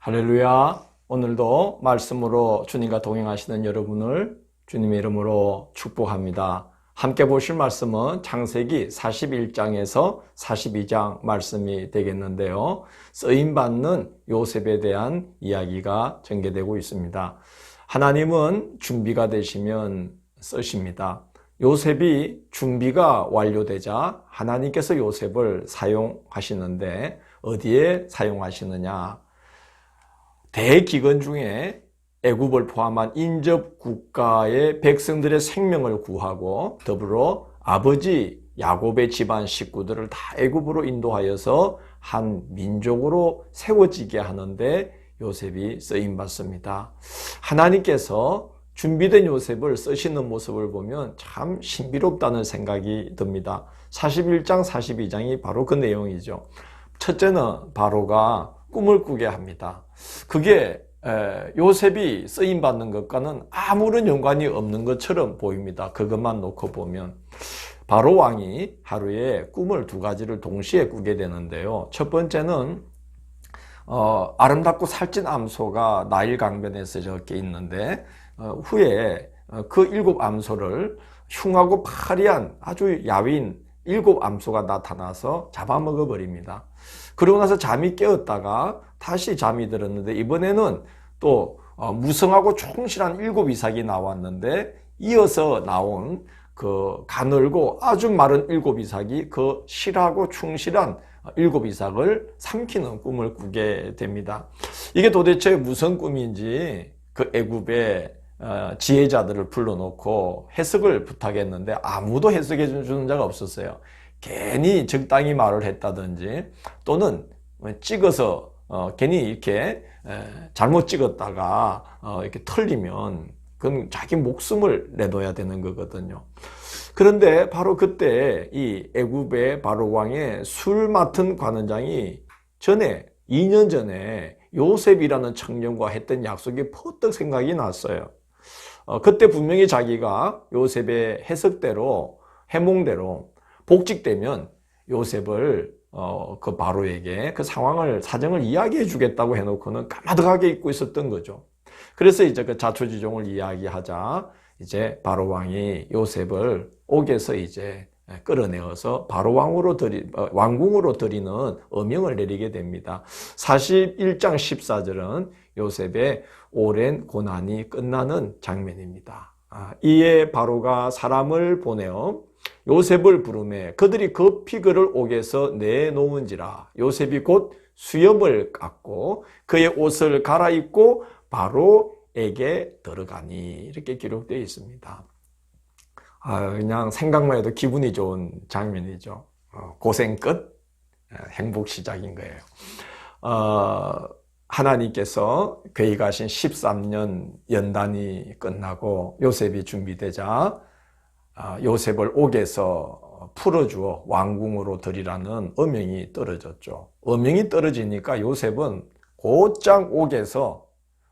할렐루야. 오늘도 말씀으로 주님과 동행하시는 여러분을 주님의 이름으로 축복합니다. 함께 보실 말씀은 창세기 41장에서 42장 말씀이 되겠는데요. 쓰임받는 요셉에 대한 이야기가 전개되고 있습니다. 하나님은 준비가 되시면 쓰십니다. 요셉이 준비가 완료되자 하나님께서 요셉을 사용하시는데 어디에 사용하시느냐? 대기근 중에 애굽을 포함한 인접 국가의 백성들의 생명을 구하고 더불어 아버지 야곱의 집안 식구들을 다 애굽으로 인도하여서 한 민족으로 세워지게 하는데 요셉이 쓰임받습니다. 하나님께서 준비된 요셉을 쓰시는 모습을 보면 참 신비롭다는 생각이 듭니다. 41장, 42장이 바로 그 내용이죠. 첫째는 바로가 꿈을 꾸게 합니다. 그게 요셉이 쓰임받는 것과는 아무런 연관이 없는 것처럼 보입니다. 그것만 놓고 보면 바로 왕이 하루에 꿈을 두 가지를 동시에 꾸게 되는데요. 첫 번째는 아름답고 살찐 암소가 나일 강변에서 저렇게 있는데 후에 그 7 암소를 흉하고 파리한 아주 야윈 7 암소가 나타나서 잡아먹어 버립니다. 그러고 나서 잠이 깨었다가 다시 잠이 들었는데 이번에는 또 무성하고 충실한 7 이삭이 나왔는데 이어서 나온 그 가늘고 아주 마른 7 이삭이 그 실하고 충실한 7 이삭을 삼키는 꿈을 꾸게 됩니다. 이게 도대체 무슨 꿈인지 그 애굽의 지혜자들을 불러놓고 해석을 부탁했는데 아무도 해석해 주는 자가 없었어요. 괜히 적당히 말을 했다든지 또는 찍어서 괜히 이렇게 잘못 찍었다가 이렇게 털리면 그건 자기 목숨을 내둬야 되는 거거든요. 그런데 바로 그때 이 애굽의 바로 왕의 술 맡은 관원장이 2년 전에 요셉이라는 청년과 했던 약속이 퍼뜩 생각이 났어요. 그때 분명히 자기가 요셉의 해석대로 해몽대로 복직되면 요셉을 그 바로에게 그 상황을 사정을 이야기해 주겠다고 해놓고는 까마득하게 잊고 있었던 거죠. 그래서 이제 그 자초지종을 이야기하자 이제 바로 왕이 요셉을 옥에서 이제 끌어내어서 바로 왕궁으로 들이는 어명을 내리게 됩니다. 41장 14절은 요셉의 오랜 고난이 끝나는 장면입니다. 이에 바로가 사람을 보내어 요셉을 부르매 그들이 급히 그를 옥에서 내놓은지라 요셉이 곧 수염을 깎고 그의 옷을 갈아입고 바로에게 들어가니 이렇게 기록되어 있습니다. 그냥 생각만 해도 기분이 좋은 장면이죠. 고생 끝 행복 시작인 거예요. 하나님께서 계획하신 13년 연단이 끝나고 요셉이 준비되자 요셉을 옥에서 풀어주어 왕궁으로 들이라는 어명이 떨어졌죠. 어명이 떨어지니까 요셉은 곧장 옥에서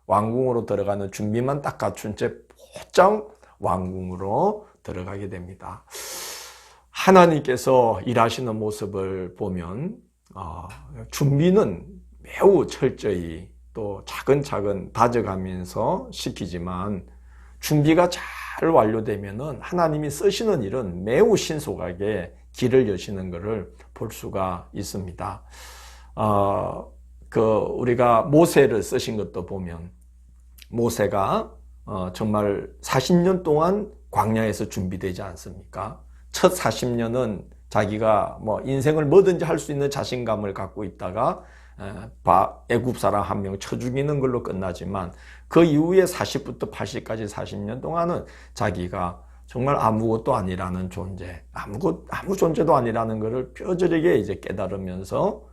왕궁으로 들어가는 준비만 딱 갖춘 채 곧장 왕궁으로 들어가게 됩니다. 하나님께서 일하시는 모습을 보면 준비는 매우 철저히 또 차근차근 다져가면서 시키지만 준비가 잘 완료되면은 하나님이 쓰시는 일은 매우 신속하게 길을 여시는 것을 볼 수가 있습니다. 우리가 모세를 쓰신 것도 보면 모세가 정말 40년 동안 광야에서 준비되지 않습니까? 첫 40년은 자기가 인생을 뭐든지 할 수 있는 자신감을 갖고 있다가 애굽 사람 한 명 쳐 죽이는 걸로 끝나지만 그 이후에 40부터 80까지 40년 동안은 자기가 정말 아무것도 아니라는 존재, 아무 존재도 아니라는 것을 뼈저리게 이제 깨달으면서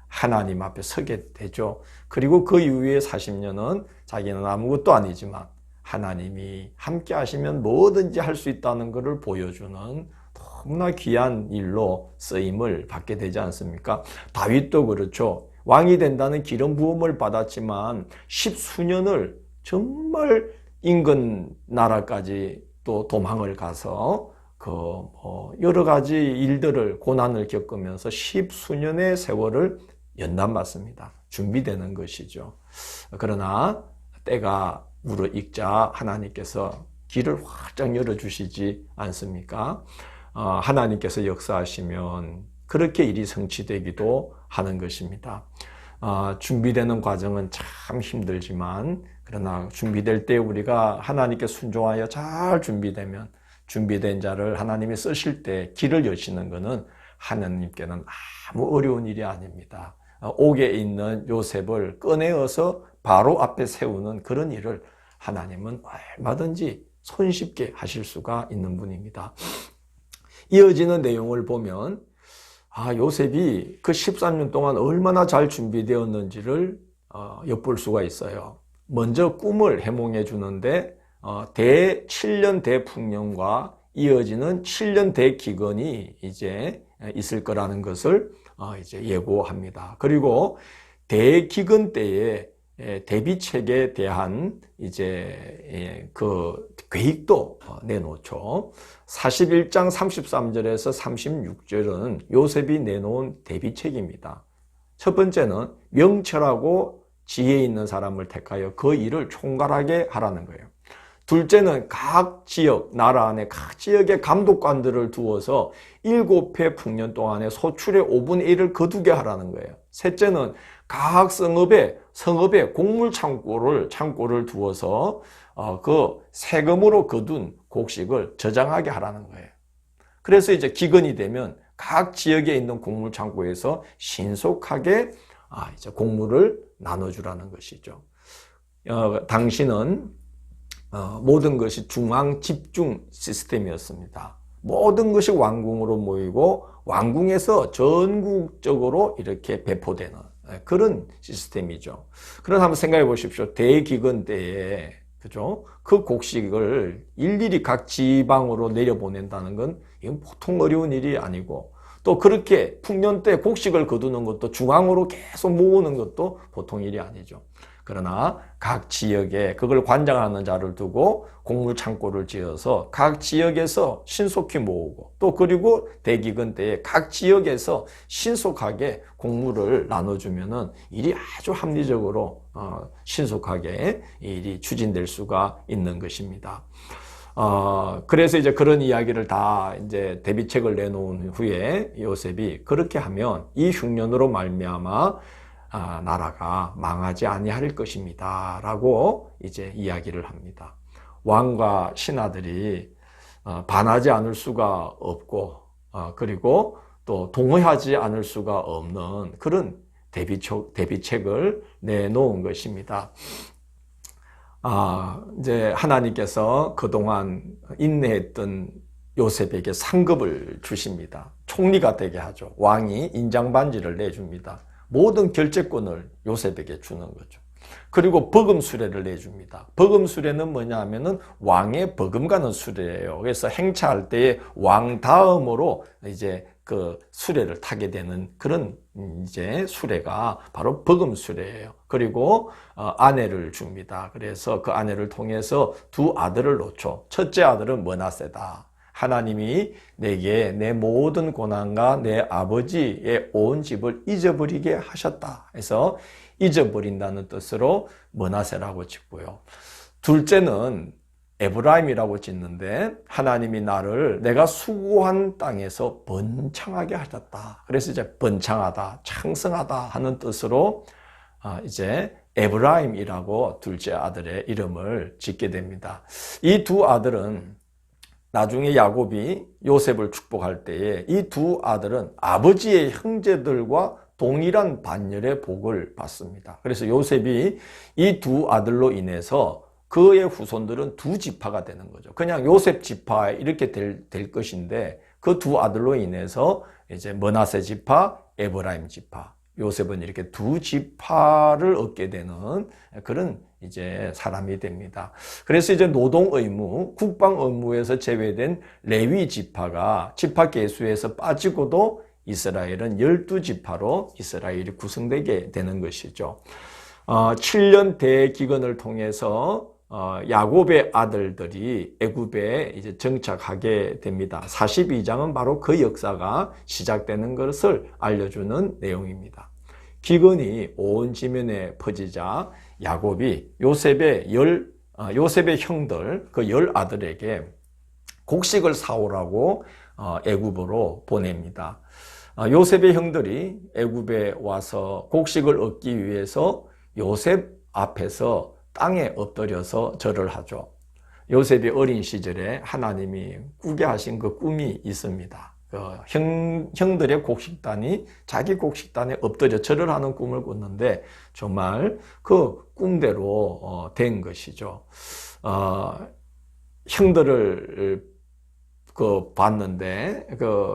하나님 앞에 서게 되죠. 그리고 그 이후에 40년은 자기는 아무것도 아니지만 하나님이 함께 하시면 뭐든지 할 수 있다는 것을 보여주는 너무나 귀한 일로 쓰임을 받게 되지 않습니까? 다윗도 그렇죠. 왕이 된다는 기름 부음을 받았지만 10수년을 정말 인근 나라까지 또 도망을 가서 여러 가지 일들을 고난을 겪으면서 10수년의 세월을 연단받습니다. 준비되는 것이죠. 그러나 때가 무르익자 하나님께서 길을 활짝 열어주시지 않습니까? 하나님께서 역사하시면 그렇게 일이 성취되기도 하는 것입니다. 준비되는 과정은 참 힘들지만 그러나 준비될 때 우리가 하나님께 순종하여 잘 준비되면 준비된 자를 하나님이 쓰실 때 길을 여시는 것은 하나님께는 아무 어려운 일이 아닙니다. 옥에 있는 요셉을 꺼내어서 바로 앞에 세우는 그런 일을 하나님은 얼마든지 손쉽게 하실 수가 있는 분입니다. 이어지는 내용을 보면 요셉이 그 13년 동안 얼마나 잘 준비되었는지를 엿볼 수가 있어요. 먼저 꿈을 해몽해 주는데 7년 대풍년과 이어지는 7년 대기근이 이제 있을 거라는 것을 이제 예고합니다. 그리고 대기근 때에 대비책에 대한 이제 그 계획도 내놓죠. 41장 33절에서 36절은 요셉이 내놓은 대비책입니다. 첫 번째는 명철하고 지혜 있는 사람을 택하여 그 일을 총괄하게 하라는 거예요. 둘째는 각 지역, 나라 안에 각 지역의 감독관들을 두어서 7해 풍년 동안에 소출의 5분의 1을 거두게 하라는 거예요. 셋째는 각 성읍에 곡물 창고를 두어서 그 세금으로 거둔 곡식을 저장하게 하라는 거예요. 그래서 이제 기근이 되면 각 지역에 있는 곡물 창고에서 신속하게 이제 곡물을 나눠주라는 것이죠. 당시는 모든 것이 중앙 집중 시스템이었습니다. 모든 것이 왕궁으로 모이고 왕궁에서 전국적으로 이렇게 배포되는 그런 시스템이죠. 그럼 한번 생각해 보십시오. 대기근 때에 그죠? 그 곡식을 일일이 각 지방으로 내려보낸다는 건 이건 보통 어려운 일이 아니고 또 그렇게 풍년 때 곡식을 거두는 것도 중앙으로 계속 모으는 것도 보통 일이 아니죠. 그러나 각 지역에 그걸 관장하는 자를 두고 곡물 창고를 지어서 각 지역에서 신속히 모으고 또 그리고 대기근 때에 각 지역에서 신속하게 곡물을 나눠주면은 일이 아주 합리적으로 신속하게 일이 추진될 수가 있는 것입니다. 그래서 이제 그런 이야기를 다 이제 대비책을 내놓은 후에 요셉이 그렇게 하면 이 흉년으로 말미암아 나라가 망하지 아니할 것입니다. 라고 이제 이야기를 합니다. 왕과 신하들이 반하지 않을 수가 없고 그리고 또 동의하지 않을 수가 없는 그런 대비책을 내놓은 것입니다. 이제 하나님께서 그동안 인내했던 요셉에게 상급을 주십니다. 총리가 되게 하죠. 왕이 인장반지를 내줍니다. 모든 결재권을 요셉에게 주는 거죠. 그리고 버금 수레를 내줍니다. 버금 수레는 뭐냐 하면은 왕의 버금가는 수레예요. 그래서 행차할 때에 왕 다음으로 이제 그 수레를 타게 되는 그런 이제 수레가 바로 버금 수레예요. 그리고 아내를 줍니다. 그래서 그 아내를 통해서 두 아들을 놓죠. 첫째 아들은 므낫세다. 하나님이 내게 내 모든 고난과 내 아버지의 온 집을 잊어버리게 하셨다. 해서 잊어버린다는 뜻으로 므낫세라고 짓고요. 둘째는 에브라임이라고 짓는데 하나님이 나를 내가 수고한 땅에서 번창하게 하셨다. 그래서 이제 번창하다, 창성하다 하는 뜻으로 이제 에브라임이라고 둘째 아들의 이름을 짓게 됩니다. 이 두 아들은 나중에 야곱이 요셉을 축복할 때에 이 두 아들은 아버지의 형제들과 동일한 반열의 복을 받습니다. 그래서 요셉이 이 두 아들로 인해서 그의 후손들은 두 지파가 되는 거죠. 그냥 요셉 지파 이렇게 될 것인데 그 두 아들로 인해서 이제 므낫세 지파, 에브라임 지파, 요셉은 이렇게 두 지파를 얻게 되는 그런 이제 사람이 됩니다. 그래서 이제 노동 의무, 국방 의무에서 제외된 레위 지파가 지파 계수에서 빠지고도 이스라엘은 12지파로 이스라엘이 구성되게 되는 것이죠. 7년 대기근을 통해서 야곱의 아들들이 애굽에 이제 정착하게 됩니다. 42장은 바로 그 역사가 시작되는 것을 알려주는 내용입니다. 기근이 온 지면에 퍼지자 야곱이 요셉의 형들, 그 10아들에게 곡식을 사오라고 애굽으로 보냅니다. 요셉의 형들이 애굽에 와서 곡식을 얻기 위해서 요셉 앞에서 땅에 엎드려서 절을 하죠. 요셉이 어린 시절에 하나님이 꾸게 하신 그 꿈이 있습니다. 형들의 곡식단이 자기 곡식단에 엎드려 절을 하는 꿈을 꿨는데 정말 그 꿈대로 된 것이죠. 형들을 봤는데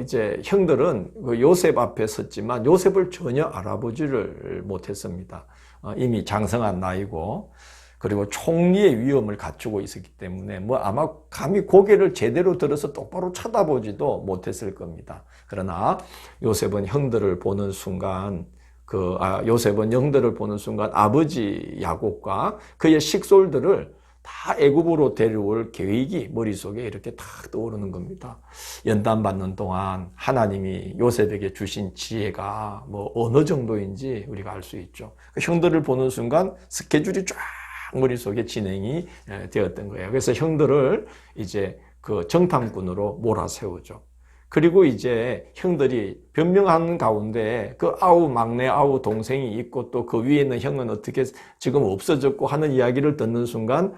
이제 형들은 요셉 앞에 섰지만 요셉을 전혀 알아보지를 못했습니다. 이미 장성한 나이고 그리고 총리의 위엄을 갖추고 있었기 때문에 아마 감히 고개를 제대로 들어서 똑바로 쳐다보지도 못했을 겁니다. 그러나 요셉은 형들을 보는 순간 아버지 야곱과 그의 식솔들을 다 애굽으로 데려올 계획이 머릿속에 이렇게 탁 떠오르는 겁니다. 연단받는 동안 하나님이 요셉에게 주신 지혜가 어느 정도인지 우리가 알 수 있죠. 형들을 보는 순간 스케줄이 쫙 머릿속에 진행이 되었던 거예요. 그래서 형들을 이제 그 정탐꾼으로 몰아세우죠. 그리고 이제 형들이 변명하는 가운데 막내 아우 동생이 있고 또 그 위에 있는 형은 어떻게 지금 없어졌고 하는 이야기를 듣는 순간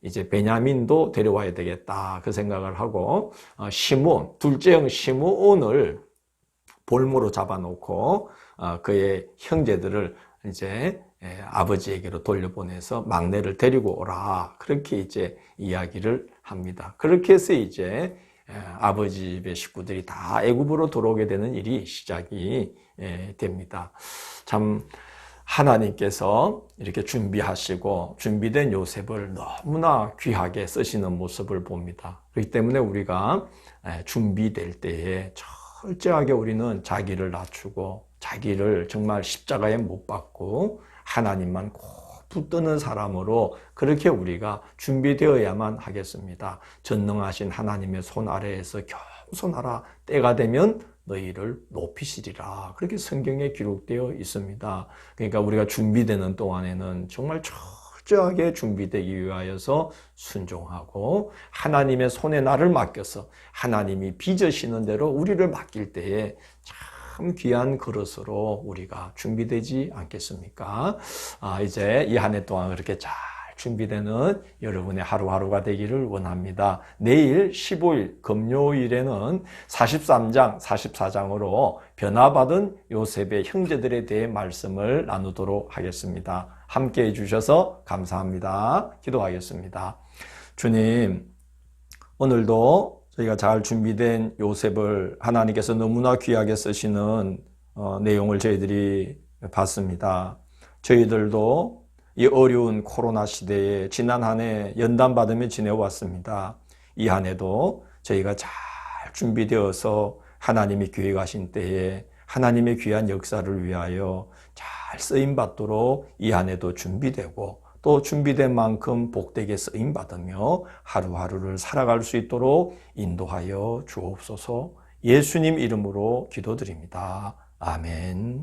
이제 베냐민도 데려와야 되겠다 그 생각을 하고 둘째 형 시므온을 볼모로 잡아놓고 그의 형제들을 이제 아버지에게로 돌려보내서 막내를 데리고 오라 그렇게 이제 이야기를 합니다. 그렇게 해서 이제 아버지 집의 식구들이 다 애굽으로 들어오게 되는 일이 시작이 됩니다. 참 하나님께서 이렇게 준비하시고 준비된 요셉을 너무나 귀하게 쓰시는 모습을 봅니다. 그렇기 때문에 우리가 준비될 때에 철저하게 우리는 자기를 낮추고 자기를 정말 십자가에 못 박고 하나님만 꼭 붙드는 사람으로 그렇게 우리가 준비되어야만 하겠습니다. 전능하신 하나님의 손 아래에서 겸손하라. 때가 되면 너희를 높이시리라. 그렇게 성경에 기록되어 있습니다. 그러니까 우리가 준비되는 동안에는 정말 철저하게 준비되기 위하여서 순종하고 하나님의 손에 나를 맡겨서 하나님이 빚으시는 대로 우리를 맡길 때에 참 귀한 그릇으로 우리가 준비되지 않겠습니까? 이제 이 한 해 동안 그렇게 잘 준비되는 여러분의 하루하루가 되기를 원합니다. 내일 15일 금요일에는 43장, 44장으로 변화받은 요셉의 형제들에 대해 말씀을 나누도록 하겠습니다. 함께 해주셔서 감사합니다. 기도하겠습니다. 주님, 오늘도 저희가 잘 준비된 요셉을 하나님께서 너무나 귀하게 쓰시는 내용을 저희들이 봤습니다. 저희들도 이 어려운 코로나 시대에 지난 한 해 연단받으며 지내왔습니다. 이 한 해도 저희가 잘 준비되어서 하나님이 계획하신 때에 하나님의 귀한 역사를 위하여 잘 쓰임받도록 이 한 해도 준비되고 또 준비된 만큼 복되게 쓰임받으며 하루하루를 살아갈 수 있도록 인도하여 주옵소서. 예수님 이름으로 기도드립니다. 아멘.